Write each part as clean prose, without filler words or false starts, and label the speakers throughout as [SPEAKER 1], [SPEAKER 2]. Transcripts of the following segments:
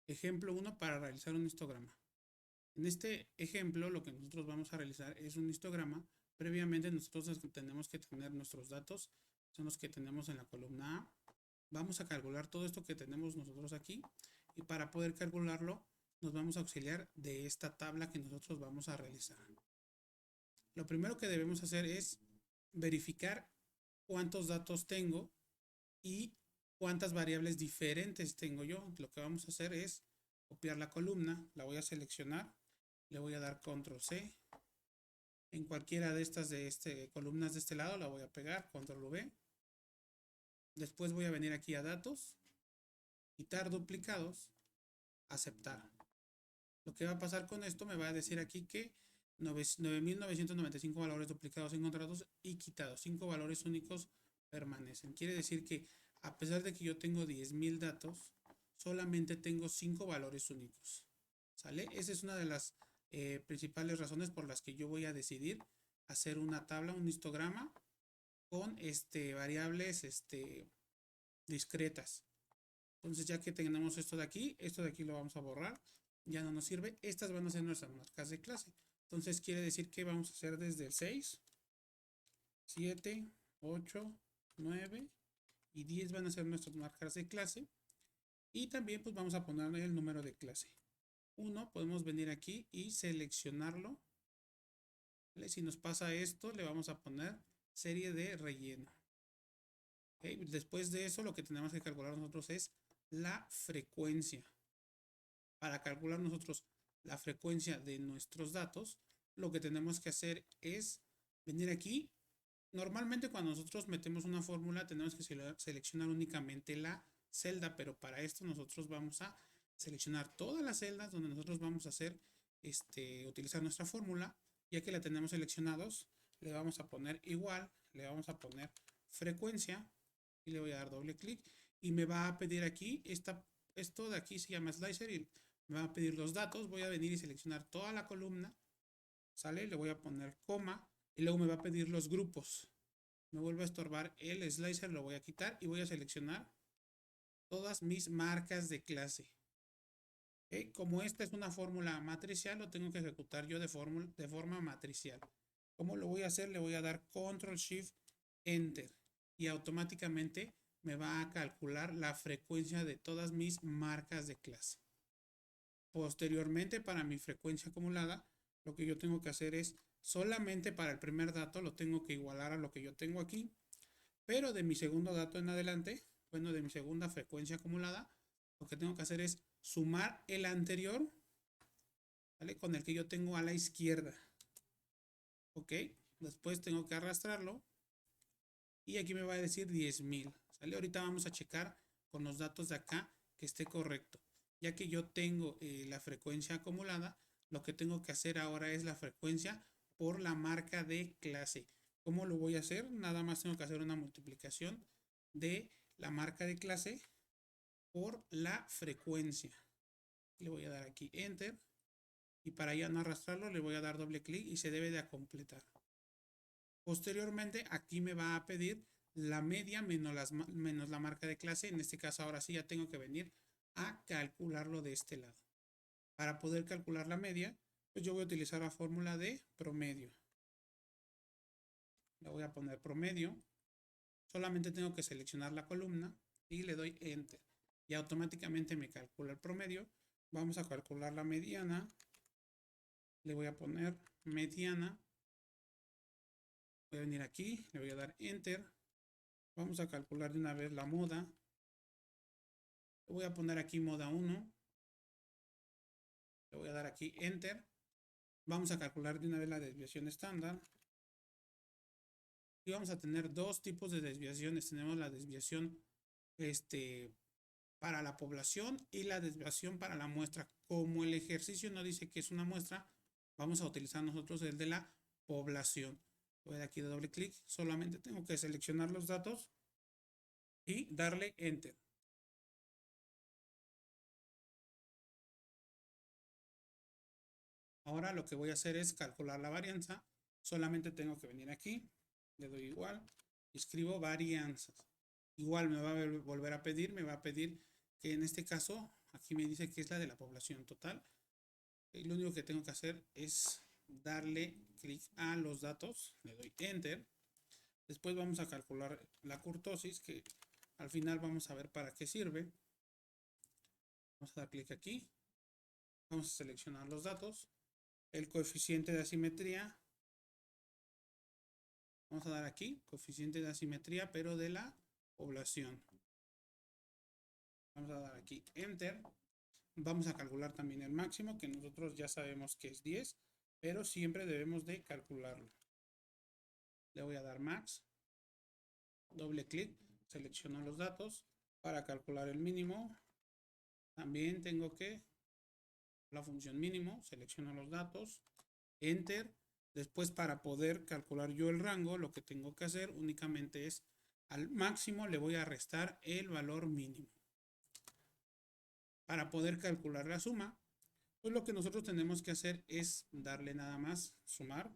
[SPEAKER 1] Ejemplo 1 para realizar un histograma. En este ejemplo, lo que nosotros vamos a realizar es un histograma. Previamente nosotros tenemos que tener nuestros datos, son los que tenemos en la columna A. Vamos a calcular todo esto que tenemos nosotros aquí y para poder calcularlo nos vamos a auxiliar de esta tabla que nosotros vamos a realizar. Lo primero que debemos hacer es verificar cuántos datos tengo y cuántas variables diferentes tengo yo. Lo que vamos a hacer es copiar la columna, la voy a seleccionar, le voy a dar control C. En cualquiera de estas columnas de este lado la voy a pegar, control V. Después voy a venir aquí a datos, quitar duplicados, aceptar. Lo que va a pasar con esto me va a decir aquí que 9.995 valores duplicados encontrados y quitados. 5 valores únicos permanecen. Quiere decir que a pesar de que yo tengo 10.000 datos, solamente tengo 5 valores únicos. ¿Sale? Esa es una de las principales razones por las que yo voy a decidir hacer una tabla, un histograma con variables discretas. Entonces ya que tenemos esto de aquí lo vamos a borrar, ya no nos sirve. Estas van a ser nuestras marcas de clase. Entonces quiere decir que vamos a hacer desde el 6, 7, 8, 9 y 10 van a ser nuestras marcas de clase. Y también pues vamos a ponerle el número de clase. 1, podemos venir aquí y seleccionarlo. ¿Vale? Si nos pasa esto, le vamos a poner serie de relleno. ¿Okay? Después de eso, lo que tenemos que calcular nosotros es la frecuencia. Para calcular nosotros la frecuencia de nuestros datos, lo que tenemos que hacer es venir aquí. Normalmente cuando nosotros metemos una fórmula tenemos que seleccionar únicamente la celda, pero para esto nosotros vamos a seleccionar todas las celdas donde nosotros vamos a hacer utilizar nuestra fórmula. Ya que la tenemos seleccionados, le vamos a poner igual, le vamos a poner frecuencia y le voy a dar doble clic y me va a pedir aquí esto de aquí se llama slicer y me va a pedir los datos. Voy a venir y seleccionar toda la columna, sale, le voy a poner coma y luego me va a pedir los grupos. Me vuelve a estorbar el slicer, lo voy a quitar y voy a seleccionar todas mis marcas de clase. ¿Okay? Como esta es una fórmula matricial, lo tengo que ejecutar yo de forma matricial. ¿Cómo lo voy a hacer? Le voy a dar control shift enter y automáticamente me va a calcular la frecuencia de todas mis marcas de clase. Posteriormente, para mi frecuencia acumulada, lo que yo tengo que hacer es solamente para el primer dato lo tengo que igualar a lo que yo tengo aquí, pero de mi segundo dato en adelante, bueno, de mi segunda frecuencia acumulada, lo que tengo que hacer es sumar el anterior, ¿vale? Con el que yo tengo a la izquierda. Ok, después tengo que arrastrarlo y aquí me va a decir 10.000. ¿Sale? Ahorita vamos a checar con los datos de acá que esté correcto. Ya que yo tengo la frecuencia acumulada, lo que tengo que hacer ahora es la frecuencia por la marca de clase. ¿Cómo lo voy a hacer? Nada más tengo que hacer una multiplicación de la marca de clase por la frecuencia. Le voy a dar aquí Enter. Y para ya no arrastrarlo, le voy a dar doble clic y se debe de completar. Posteriormente, aquí me va a pedir la media menos la marca de clase. En este caso, ahora sí ya tengo que venir a calcularlo de este lado. Para poder calcular la media, pues yo voy a utilizar la fórmula de promedio. Le voy a poner promedio. Solamente tengo que seleccionar la columna y le doy Enter. Y automáticamente me calcula el promedio. Vamos a calcular la mediana. Le voy a poner mediana. Voy a venir aquí, le voy a dar Enter. Vamos a calcular de una vez la moda. Le voy a poner aquí moda 1. Le voy a dar aquí Enter. Vamos a calcular de una vez la desviación estándar. Y vamos a tener dos tipos de desviaciones. Tenemos la desviación para la población y la desviación para la muestra. Como el ejercicio no dice que es una muestra, vamos a utilizar nosotros el de la población. Voy a dar aquí de doble clic. Solamente tengo que seleccionar los datos y darle Enter. Ahora lo que voy a hacer es calcular la varianza. Solamente tengo que venir aquí, le doy igual, escribo varianzas. Igual me va a volver a pedir, me va a pedir que en este caso Aquí me dice que es la de la población total. Y lo único que tengo que hacer es darle clic a los datos, le doy enter. Después vamos a calcular la kurtosis, que al final vamos a ver para qué sirve. Vamos a dar clic aquí, vamos a seleccionar los datos, el coeficiente de asimetría, vamos a dar aquí, coeficiente de asimetría, pero de la población. Vamos a dar aquí enter. Vamos a calcular también el máximo, que nosotros ya sabemos que es 10, pero siempre debemos de calcularlo. Le voy a dar max, doble clic, selecciono los datos. Para calcular el mínimo, también tengo que la función mínimo, selecciono los datos, enter. Después, para poder calcular yo el rango, lo que tengo que hacer únicamente es al máximo le voy a restar el valor mínimo. Para poder calcular la suma, pues lo que nosotros tenemos que hacer es darle nada más sumar.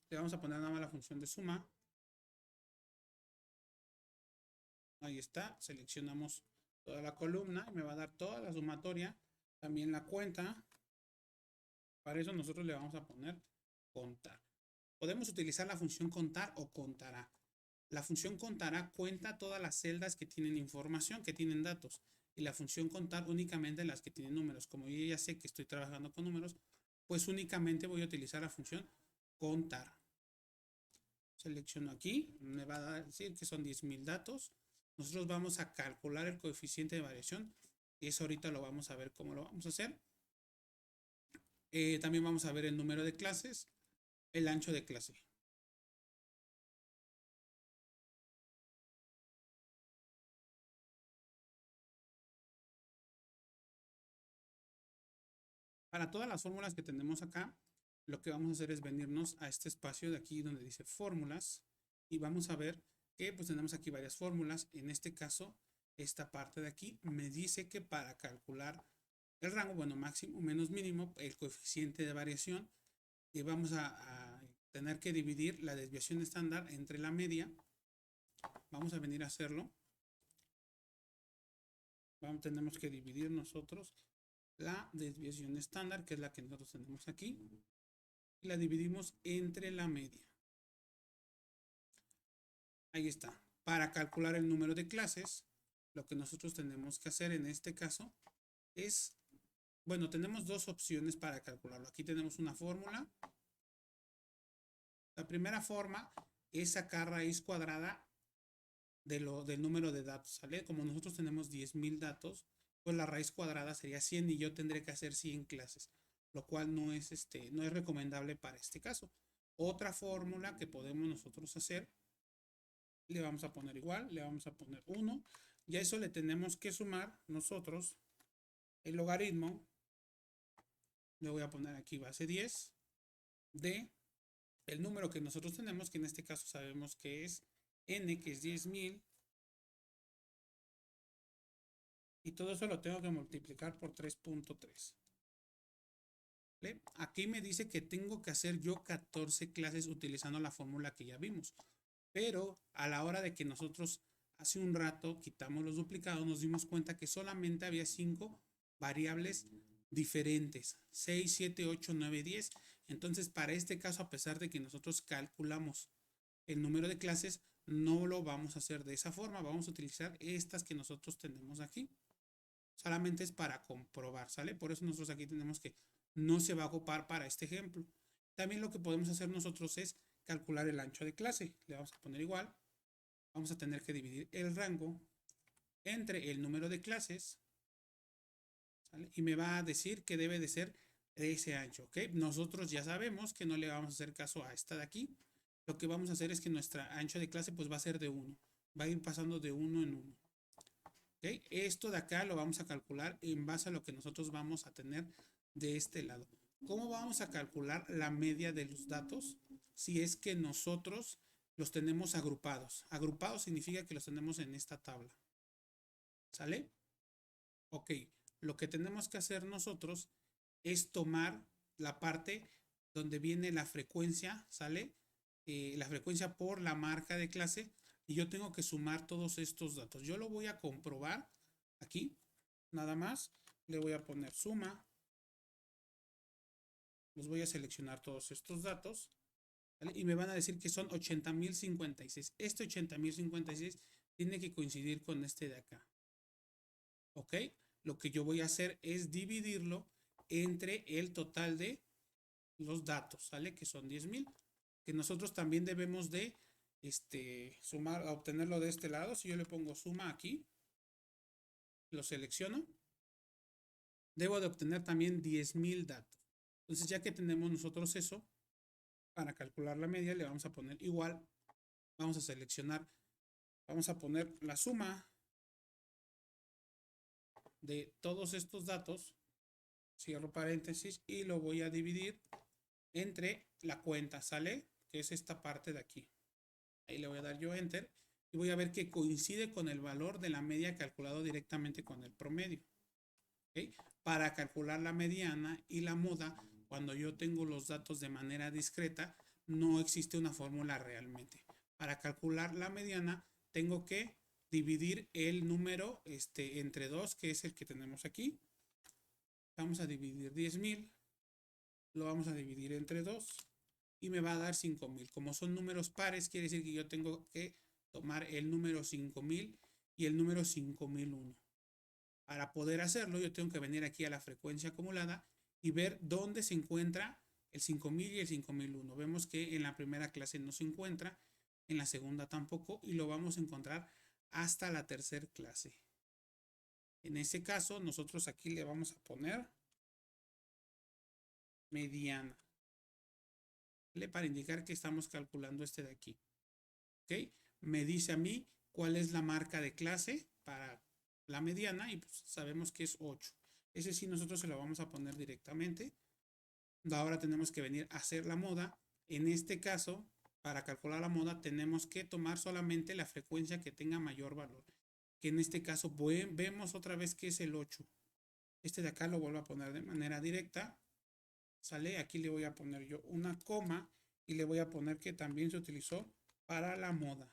[SPEAKER 1] Le vamos a poner nada más la función de suma. Ahí está, seleccionamos toda la columna y me va a dar toda la sumatoria, también la cuenta. Para eso nosotros le vamos a poner contar. Podemos utilizar la función contar o contará. La función contará cuenta todas las celdas que tienen información, que tienen datos. Y la función contar únicamente las que tienen números. Como yo ya sé que estoy trabajando con números, pues únicamente voy a utilizar la función contar. Selecciono aquí, me va a decir que son 10,000 datos. Nosotros vamos a calcular el coeficiente de variación. Y eso ahorita lo vamos a ver cómo lo vamos a hacer. También vamos a ver el número de clases, el ancho de clase. Para todas las fórmulas que tenemos acá, lo que vamos a hacer es venirnos a este espacio de aquí donde dice fórmulas y vamos a ver que pues tenemos aquí varias fórmulas. En este caso, esta parte de aquí me dice que para calcular el rango, bueno, máximo menos mínimo, el coeficiente de variación, y vamos a tener que dividir la desviación estándar entre la media. Vamos a venir a hacerlo. Tenemos que dividir nosotros la desviación estándar, que es la que nosotros tenemos aquí, y la dividimos entre la media. Ahí está. Para calcular el número de clases, lo que nosotros tenemos que hacer en este caso es, bueno, tenemos dos opciones para calcularlo. Aquí tenemos una fórmula. La primera forma es sacar raíz cuadrada del número de datos, ¿sale? Como nosotros tenemos 10,000 datos, pues la raíz cuadrada sería 100 y yo tendré que hacer 100 clases, lo cual no es recomendable para este caso. Otra fórmula que podemos nosotros hacer, le vamos a poner igual, le vamos a poner 1, y a eso le tenemos que sumar nosotros el logaritmo, le voy a poner aquí base 10, de el número que nosotros tenemos, que en este caso sabemos que es n, que es 10,000, y todo eso lo tengo que multiplicar por 3.3. Aquí me dice que tengo que hacer yo 14 clases utilizando la fórmula que ya vimos. Pero a la hora de que nosotros hace un rato quitamos los duplicados, nos dimos cuenta que solamente había 5 variables diferentes. 6, 7, 8, 9, 10. Entonces, para este caso, a pesar de que nosotros calculamos el número de clases, no lo vamos a hacer de esa forma. Vamos a utilizar estas que nosotros tenemos aquí. Solamente es para comprobar, ¿sale? Por eso nosotros aquí tenemos que no se va a ocupar para este ejemplo. También lo que podemos hacer nosotros es calcular el ancho de clase. Le vamos a poner igual. Vamos a tener que dividir el rango entre el número de clases, ¿sale? Y me va a decir que debe de ser de ese ancho, ¿ok? Nosotros ya sabemos que no le vamos a hacer caso a esta de aquí. Lo que vamos a hacer es que nuestro ancho de clase pues va a ser de 1. Va a ir pasando de 1 en 1. ¿Okay? Esto de acá lo vamos a calcular en base a lo que nosotros vamos a tener de este lado. ¿Cómo vamos a calcular la media de los datos? Si es que nosotros los tenemos agrupados. Agrupados significa que los tenemos en esta tabla. ¿Sale? Ok. Lo que tenemos que hacer nosotros es tomar la parte donde viene la frecuencia, ¿sale? La frecuencia por la marca de clase, y yo tengo que sumar todos estos datos. Yo lo voy a comprobar aquí, nada más, le voy a poner suma, los voy a seleccionar todos estos datos, ¿vale? Y me van a decir que son 80.056. Este 80.056 tiene que coincidir con este de acá, ¿ok? Lo que yo voy a hacer es dividirlo entre el total de los datos, ¿sale? Que son 10.000, que nosotros también debemos de sumar, a obtenerlo de este lado. Si yo le pongo suma aquí, lo selecciono, debo de obtener también 10.000 datos. Entonces, ya que tenemos nosotros eso, para calcular la media le vamos a poner igual, vamos a seleccionar, vamos a poner la suma de todos estos datos, cierro paréntesis y lo voy a dividir entre la cuenta, ¿sale? Que es esta parte de aquí. Ahí le voy a dar yo enter y voy a ver que coincide con el valor de la media calculado directamente con el promedio. ¿Okay? Para calcular la mediana y la moda, cuando yo tengo los datos de manera discreta, no existe una fórmula realmente. Para calcular la mediana, tengo que dividir el número entre 2, que es el que tenemos aquí. Vamos a dividir 10.000, lo vamos a dividir entre 2 y me va a dar 5.000. Como son números pares, quiere decir que yo tengo que tomar el número 5.000 y el número 5.001. Para poder hacerlo, yo tengo que venir aquí a la frecuencia acumulada y ver dónde se encuentra el 5.000 y el 5.001. Vemos que en la primera clase no se encuentra, en la segunda tampoco, y lo vamos a encontrar hasta la tercera clase. En ese caso, nosotros aquí le vamos a poner mediana, ¿vale? Para indicar que estamos calculando este de aquí. ¿Ok? Me dice a mí cuál es la marca de clase para la mediana y pues sabemos que es 8. Ese sí nosotros se lo vamos a poner directamente. Ahora tenemos que venir a hacer la moda. En este caso, para calcular la moda tenemos que tomar solamente la frecuencia que tenga mayor valor. Que en este caso vemos otra vez que es el 8. Este de acá lo vuelvo a poner de manera directa. ¿Sale? Aquí le voy a poner yo una coma y le voy a poner que también se utilizó para la moda.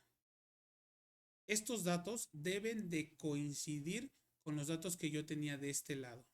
[SPEAKER 1] Estos datos deben de coincidir con los datos que yo tenía de este lado.